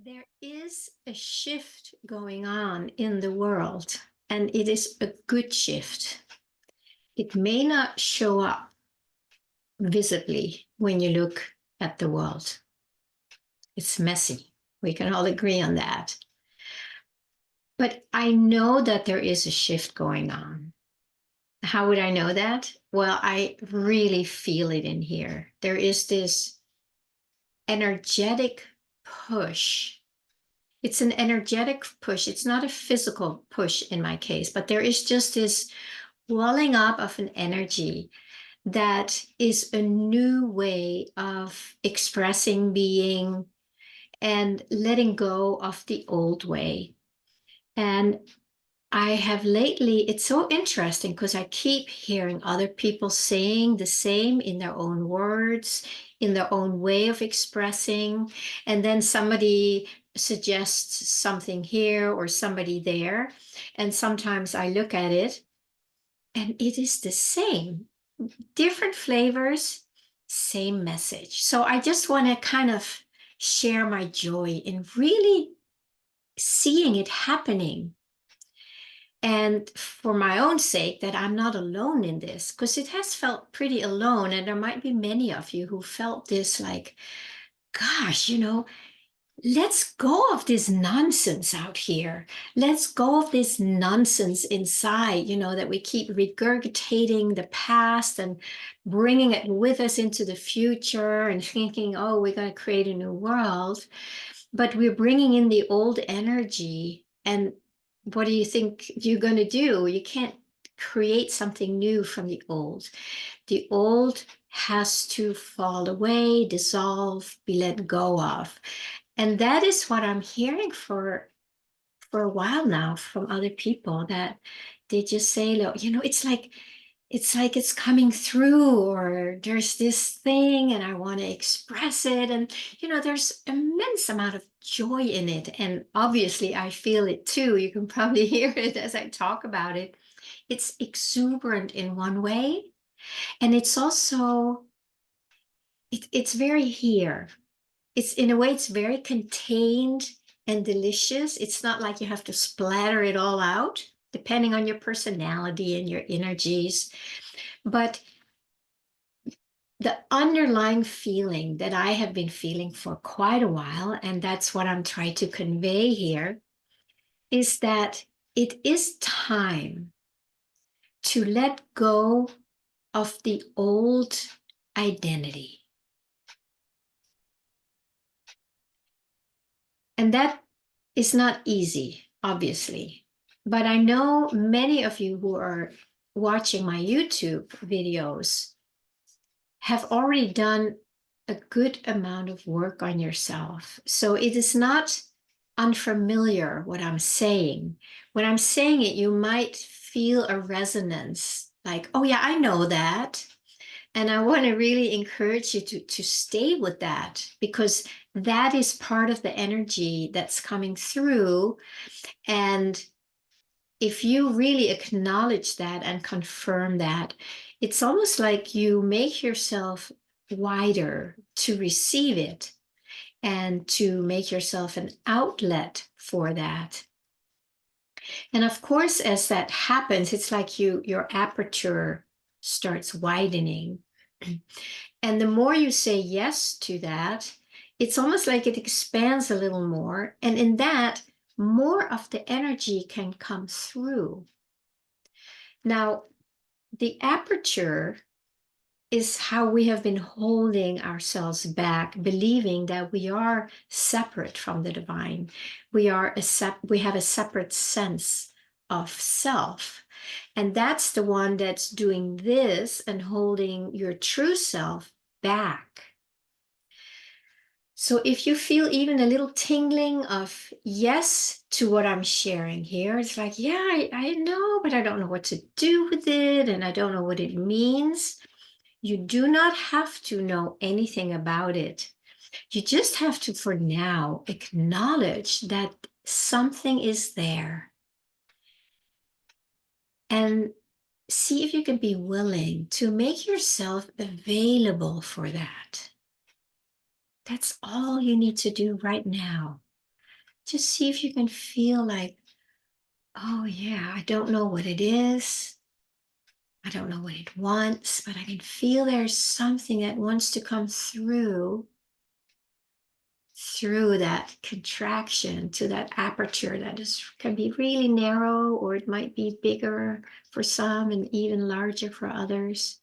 There is a shift going on in the world, and it is a good shift. It may not show up visibly when you look at the world. It's messy. We can all agree on that. But I know that there is a shift going on. How would I know that? Well, I really feel it in here. There is this energetic push. It's an energetic push. It's not a physical push in my case, but there is just this welling up of an energy that is a new way of expressing being and letting go of the old way. And I have lately, it's so interesting because I keep hearing other people saying the same in their own words, in their own way of expressing. And then somebody suggests something here or somebody there. And sometimes I look at it and it is the same, different flavors, same message. So I just want to kind of share my joy in really seeing it happening. And for my own sake, that I'm not alone in this, because it has felt pretty alone. And there might be many of you who felt this like, gosh, let's go of this nonsense out here. Let's go of this nonsense inside, that we keep regurgitating the past and bringing it with us into the future and thinking, oh, we're going to create a new world. But we're bringing in the old energy. And what do you think you're going to do? You can't create something new from the old. The old has to fall away, dissolve, be let go of. And that is what I'm hearing for a while now from other people, that they just say, look, it's coming through, or there's this thing and I want to express it. And there's immense amount of joy in it. And obviously I feel it too. You can probably hear it as I talk about it. It's exuberant in one way. And it's also, it's very here. It's in a way, it's very contained and delicious. It's not like you have to splatter it all out, depending on your personality and your energies. But the underlying feeling that I have been feeling for quite a while, and that's what I'm trying to convey here, is that it is time to let go of the old identity. And that is not easy, obviously. But I know many of you who are watching my YouTube videos have already done a good amount of work on yourself. So it is not unfamiliar what I'm saying. When I'm saying it, you might feel a resonance like, oh yeah, I know that. And I want to really encourage you to stay with that, because that is part of the energy that's coming through. And if you really acknowledge that and confirm that, it's almost like you make yourself wider to receive it and to make yourself an outlet for that. And of course, as that happens, it's like your aperture starts widening. And the more you say yes to that, it's almost like it expands a little more. And in that, more of the energy can come through. Now, the aperture is how we have been holding ourselves back, believing that we are separate from the divine. We have a separate sense of self. And that's the one that's doing this and holding your true self back. So if you feel even a little tingling of yes to what I'm sharing here, it's like, yeah, I know, but I don't know what to do with it, and I don't know what it means. You do not have to know anything about it. You just have to, for now, acknowledge that something is there and see if you can be willing to make yourself available for that. That's all you need to do right now. Just see if you can feel like, oh yeah, I don't know what it is. I don't know what it wants, but I can feel there's something that wants to come through that contraction to that aperture that can be really narrow, or it might be bigger for some and even larger for others.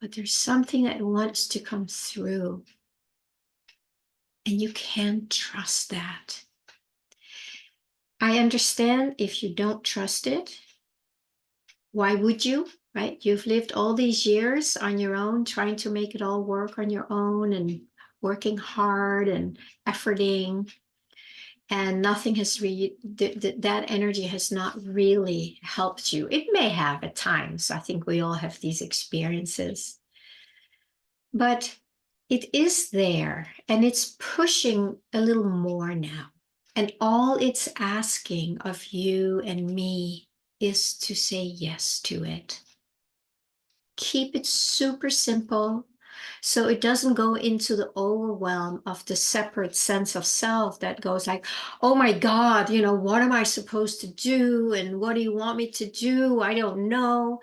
But there's something that wants to come through, and you can trust that. I understand if you don't trust it. Why would you? Right? You've lived all these years on your own, trying to make it all work on your own and working hard and efforting, and nothing has really, that energy has not really helped you. It may have at times. I think we all have these experiences, but it is there and it's pushing a little more now. And all it's asking of you and me is to say yes to it. Keep it super simple so it doesn't go into the overwhelm of the separate sense of self that goes like, oh my God, what am I supposed to do? And what do you want me to do? I don't know.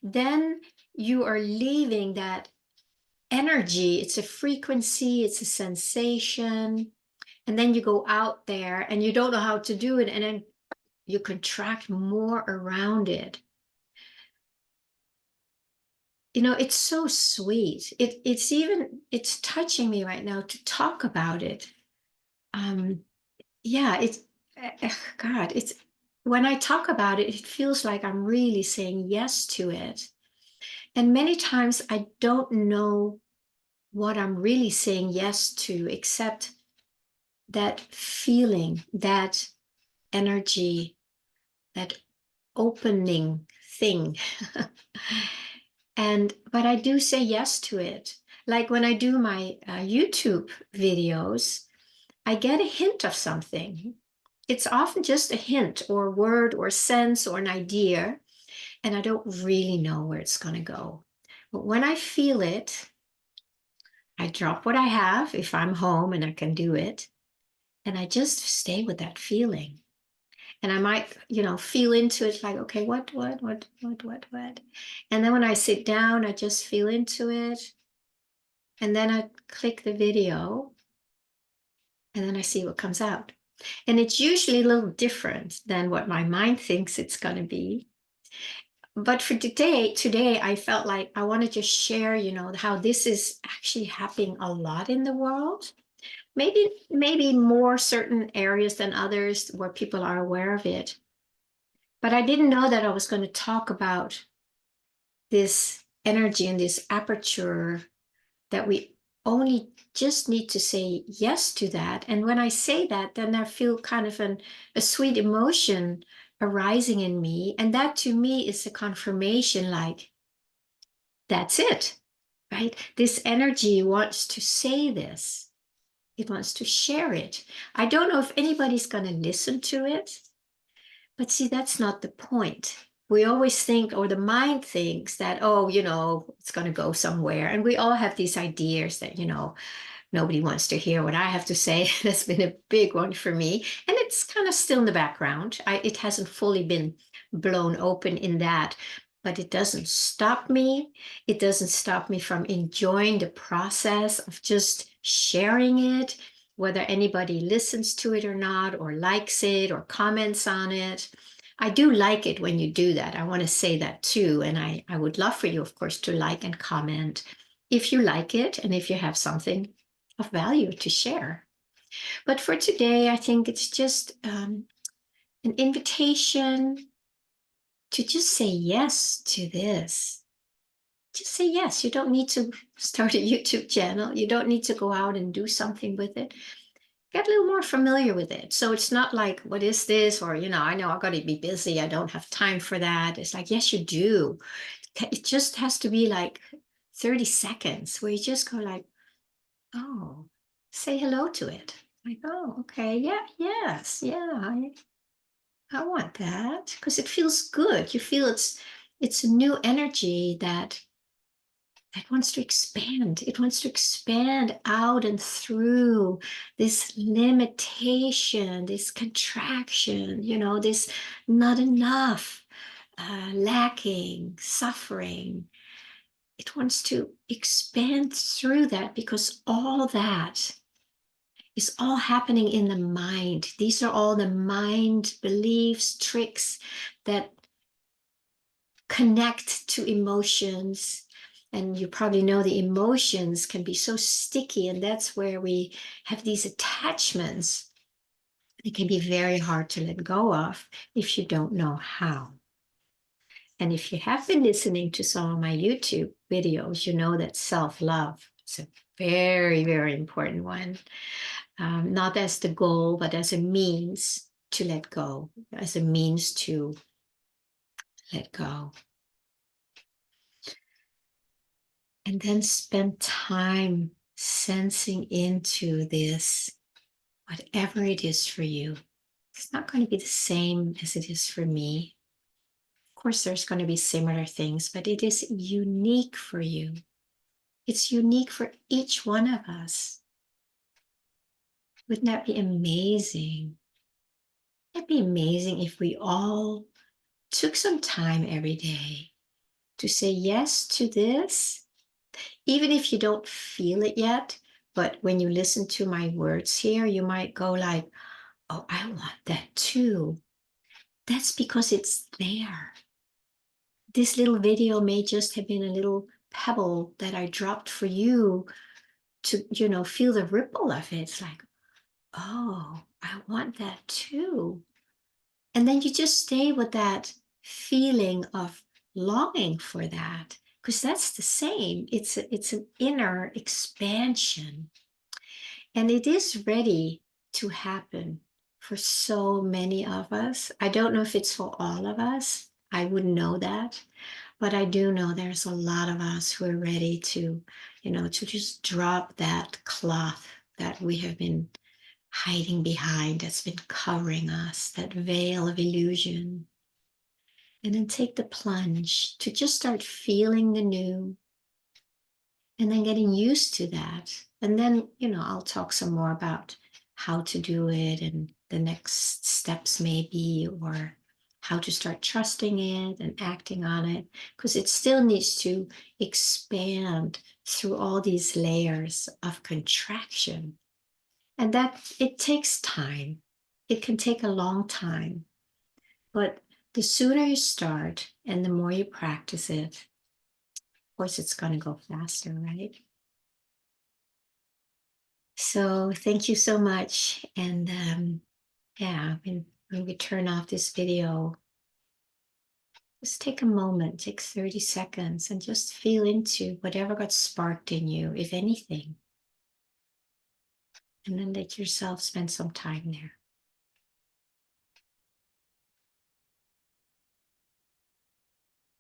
Then you are leaving that energy. It's a frequency, it's a sensation. And then you go out there and you don't know how to do it. And then you contract more around it. It's so sweet. It's touching me right now to talk about it. Yeah, God, it's when I talk about it, it feels like I'm really saying yes to it. And many times I don't know what I'm really saying yes to, except that feeling, that energy, that opening thing. But I do say yes to it. Like when I do my YouTube videos, I get a hint of something. It's often just a hint or a word or a sense or an idea, and I don't really know where it's going to go. But when I feel it, I drop what I have if I'm home and I can do it, and I just stay with that feeling. And I might, feel into it like, okay, what? And then when I sit down, I just feel into it. And then I click the video and then I see what comes out. And it's usually a little different than what my mind thinks it's going to be. But for today, I felt like I want to just share, how this is actually happening a lot in the world. Maybe more certain areas than others where people are aware of it. But I didn't know that I was going to talk about this energy and this aperture, that we only just need to say yes to that. And when I say that, then I feel kind of a sweet emotion arising in me. And that to me is a confirmation, like, that's it, right? This energy wants to say this. It wants to share it. I don't know if anybody's going to listen to it. But see, that's not the point. We always think, or the mind thinks that, oh, it's going to go somewhere. And we all have these ideas that, nobody wants to hear what I have to say. That's been a big one for me. And it's kind of still in the background. It hasn't fully been blown open in that, but it doesn't stop me. It doesn't stop me from enjoying the process of just sharing it, whether anybody listens to it or not, or likes it or comments on it. I do like it when you do that. I want to say that too. And I would love for you, of course, to like and comment if you like it and if you have something of value to share. But for today, I think it's just an invitation to just say yes to this. Just say yes. You don't need to start a YouTube channel. You don't need to go out and do something with it. Get a little more familiar with it. So it's not like, what is this? Or, I know I've got to be busy. I don't have time for that. It's like, yes, you do. It just has to be like 30 seconds where you just go like, oh, say hello to it. Like, oh, okay, yeah, yes, yeah, I want that, because it feels good. You feel it's a new energy that that wants to expand. It wants to expand out and through this limitation, this contraction, this not enough, lacking, suffering. It wants to expand through that because all that is all happening in the mind. These are all the mind beliefs, tricks that connect to emotions. And you probably know the emotions can be so sticky, and that's where we have these attachments. It can be very hard to let go of if you don't know how. And if you have been listening to some of my YouTube videos, you know that self-love is a very, very important one. Not as the goal, but as a means to let go, as a means to let go. And then spend time sensing into this, whatever it is for you. It's not going to be the same as it is for me. Of course, there's going to be similar things, but it is unique for you. It's unique for each one of us. Wouldn't that be amazing? It'd be amazing if we all took some time every day to say yes to this, even if you don't feel it yet. But when you listen to my words here, you might go like, oh, I want that too. That's because it's there. This little video may just have been a little pebble that I dropped for you to, feel the ripple of it. It's like, oh, I want that too. And then you just stay with that feeling of longing for that, because that's the same. It's an inner expansion, and it is ready to happen for so many of us. I don't know if it's for all of us. I wouldn't know that, but I do know there's a lot of us who are ready to just drop that cloth that we have been hiding behind, that's been covering us, that veil of illusion. And then take the plunge to just start feeling the new, and then getting used to that. And then, I'll talk some more about how to do it and the next steps maybe, or how to start trusting it and acting on it, because it still needs to expand through all these layers of contraction. And that it takes time. It can take a long time, but the sooner you start and the more you practice it, of course, it's going to go faster, right? So thank you so much. And yeah, when we turn off this video, just take a moment, take 30 seconds, and just feel into whatever got sparked in you, if anything. And then let yourself spend some time there.